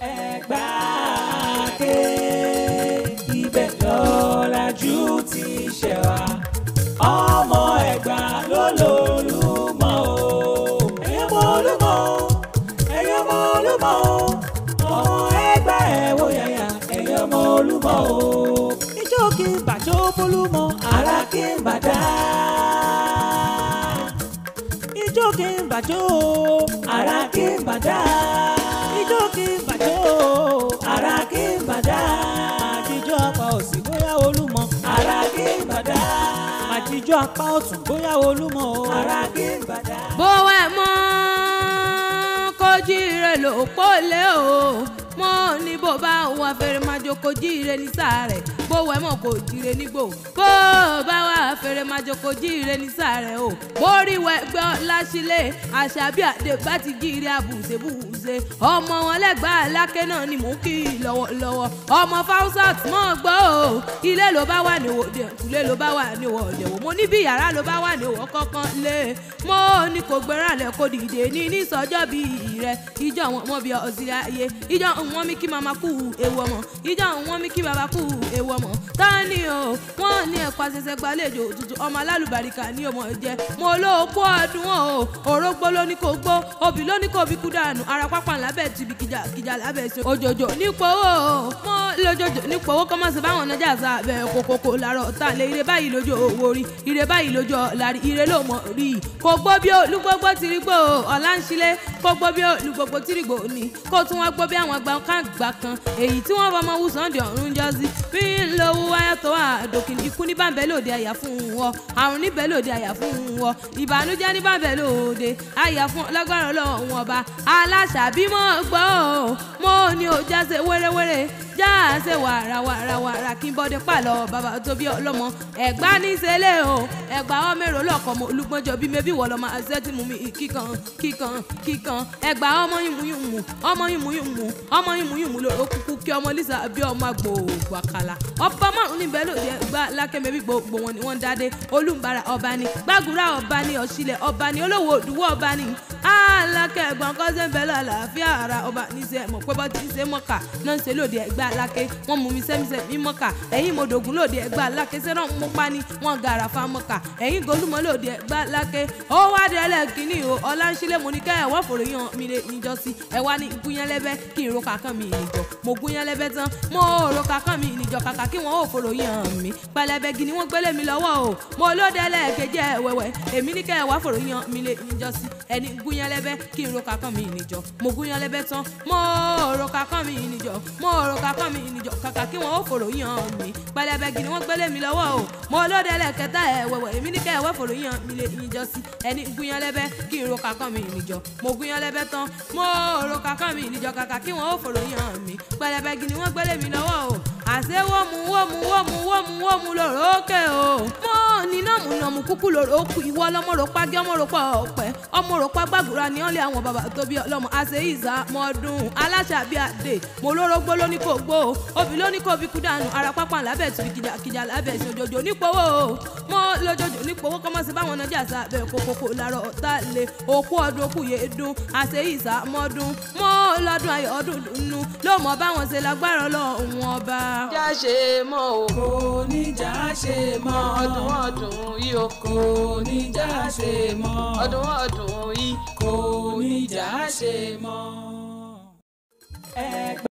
Ẹ̀gbá ké ibẹ̀ lọ́làjú ti ṣẹ̀ wá. Ọmọ Ẹ̀gbá ló lólúmọ o. Ẹ̀yin ọmọ Olúmọ o, ẹ̀yin ọmọ Olúmọ o. Ọmọ Ẹ̀gbá ẹ̀ wò yàyà, ẹ̀yin ọmọ Olúmọ o. Ijó kí n bàjọ́ fólúmọ, ara kí n bàdá. Ijó kí n bàjọ́, ara kí n bàdá. Ijó kí n bàjọ́, ara kí n bàdá. Màjíjọ́ apá òsì bóyá Olúmọ, ara kí n bàdá. Màjíjọ́ apá ọ̀tún bóyá Olúmọ, ara kí n bàdá. Bówó ẹ̀ mọ́ kó jíire lò pólé o. Mo ní bó bá wà fèrè máa jókòó jíire ní sàárẹ̀. Bówó ẹ̀ mọ́ kó jíire nígbò. Bó bá wà fèrè máa jókòó jíire ní sàárẹ̀ o. Borí wẹ̀ gbọ́ láṣílẹ̀ Àṣàbí Àdé bá ti jíire àbùsẹ̀bùsẹ̀. Ọmọ wọn lẹ́gbàá Aláké náà ni mò ń kí lọ́wọ́lọ́wọ́. Ọmọ Fáúsát mọ́ gbọ́ o. Ilé ló bá wà níwò dẹ̀kùlé ló bá wà níwò ọ̀dẹ̀wò. Mo ní bí yàrá ló bá wà níwò kọ́kàn lé. Mo ní kò gbéra lẹ̀ kó dìde ní sọ́jọ́ bí rẹ̀. Ìjọ wọn mọ bí ọ̀sìn ayé. Ìjọ wọn mi kí mama kú ewu ọmọ. Ìjọ wọn mi kí baba kú ewu ọmọ. Tani o wọn ní ẹ̀kọ́ àṣẹṣẹ gbàlejò tuntun ọmọ alálùbáríkà ní ọmọ jẹ. Mo ló kó ọdún o. Orógbó ló ní kó gbó. Obì ló ní kó bí kú dànù. Ara pápá lábẹ́ tìbí kìjà lábẹ́ ṣe. Òjòjò nípò owó. Mo lójoojú nípò owó kọ́ máa ṣe báwọn ọ̀nà jàzá abẹ́ kòkòkò làárọ̀ ta lé ire báyìí lójú owó rí. Ire báyìí lójú ọ̀làrí. Ire ló mọ̀ rí. Kò gbó bí olúgbógbó tìrìgbò ọ̀la ń ṣílé. Kò gbó bí olúgbógbó tìrìgbò ní. Kó tún wá gbó bí àwọn àgbà kan gbà kan. Èyí tí wọ́n fọmọ wù Sunday ọ̀run jọ́sí. Bí ń lo owó wáyà tó wà dòkìn ikú ní bàbẹ́ lòdì àyà fún wọn. Àrùn níbẹ̀ lòdì àyà fún wọn. Ìbànújẹ́ ní bàbẹ́ lòdì àyà fún lágbára Ọlọ́run ọba. Aláṣàbí mọ́ gbọ́ o. Mo ní o jáse wẹ́rẹ́wẹ́rẹ́. Jáse wàràwàràwàrà kí n bọ́dé pàlọ́ bàbá tó bí ọlọ́mọ. Ẹ̀gbá ní sẹ́lẹ̀ o. Ẹ̀gbá ọmọ èrò lọ́kọ̀ mọ́ Olúgbọ́njọ bí mẹ́bí wọ̀ lọ́mọ àṣẹ tí mú mi kíkan. Ẹ̀gbá ọmọ yìmùyìmù ọmọ yìmùyìmù ọmọ yìmùyìmù lóró kúkú kí ọmọ Lísà bí ọmọ gbòògbò àkàlà. Ọba márùn níbẹ̀ lòdì Ẹ̀gbá Aláké mẹ́bí gbogbo wọn ni wọ́n dádé. Olúmbàrà ọba ni, Gbàgúrà ọba ni, Ọ̀ṣìlẹ̀ ọba ni, Olówó Òdùwọ̀ ọba ni. Aláké ẹ̀gbọ́n kọ́sẹ́ ń bẹ lọ́la àlàáfíà ara ọba níṣẹ́ mọ̀ pé bọ́ ti ń ṣe mọ́kà náà ń ṣe lòdì Ẹ̀gbá Aláké. Wọ́n mú mi sẹ́mísẹ́ mi mọ́kà ẹ̀yìn mo dògún lòdì Ẹ̀gbá Aláké sẹ́rọ̀ mú pani wọ́n gàrà fa mọ́kà ẹ̀yìn golúmọ́ lòdì Ẹ̀gbá Aláké. Ó wá dé ẹlẹ́kìnní o Ọláńṣílẹ̀ mo ní kẹ́ ẹ̀ wọ́n fòrò yan mi lè níjọ́sí ẹ wá ní gúnyánlẹ́bẹ́ kí n ro kàkán mi ìnìjọ mo gúnyánlẹ́bẹ́ tán mo ro kàkán mi ìnìjọ kàkà kí wọ́n ò fòrò yan mi pẹlẹbẹ gini wọ́n gbélé mi lọ́wọ́ o mo ló dé ẹlẹ́kẹjẹ wẹ́wẹ́ èmi ní kẹ́ ẹ̀ wá fòrò yan mi lè níjọ́sí ẹni gúnyánlẹ́bẹ́ kí n ro kàkán mi ìnìjọ mo gúnyánlẹ́bẹ́ tán mo ro kàkán mi ìnìjọ mo ro kàkán mi ìnìjọ kàkà kí wọ́n ò fòrò yan mi pẹlẹbẹ gini wọ́n gbélé mi lọ́wọ́ o mo ló dé ẹlẹ́kẹta wẹ́wẹ́ èmi ní kẹ́ ẹ̀ wá fòrò yan mi lè níjọ́sí ẹni gúnyánlẹ́bẹ́ kí n ro kàkán mi ìnìjọ mo gúnyánlẹ́bẹ́ tán mo ro kàkán mi ìnìjọ kàkà kí wọ́n ò fòrò yan mi pẹlẹbẹ gini wọ́n gbélé mi lọ́wọ́ o àṣẹ wọ́mu lọ́rọ̀ òkè o mo níná múnàmú kúkú lọ́rọ̀ òkú ìwọ ọlọ́mọ rò pàgẹ́ ọmọ rò pa ọ̀pẹ ọmọ rò pa Gbàgúrà ní ọ̀lẹ́ àwọn bàbá tó bí ọlọ́mọ àṣẹ ìzà mọ́dún Aláṣàbí Àdé mo lórógbó lóní kò gbó obì lóní kò bí kú dànù ara pápá lábẹ́ tìbí kìjà lábẹ́ sí òjòjò nípòwò mo lójoojú nípòwò kọ́mọ́ sí báwọn ọ̀nàjà sábẹ́ kòkòkò làárọ̀ ọ̀tá lé òkú ọdún òkú yé dún àṣẹ ìzà mọ́dún mo lọ́dún ayọ̀ ọdún dùnú ló mọ báwọn ṣe lágbára Ọlọ́run ọba. já ṣe mọ́ o kò ní já ṣe mọ́ ọdún yìí o kò ní já ṣe mọ́ ọdún yìí kò ní já ṣe mọ́.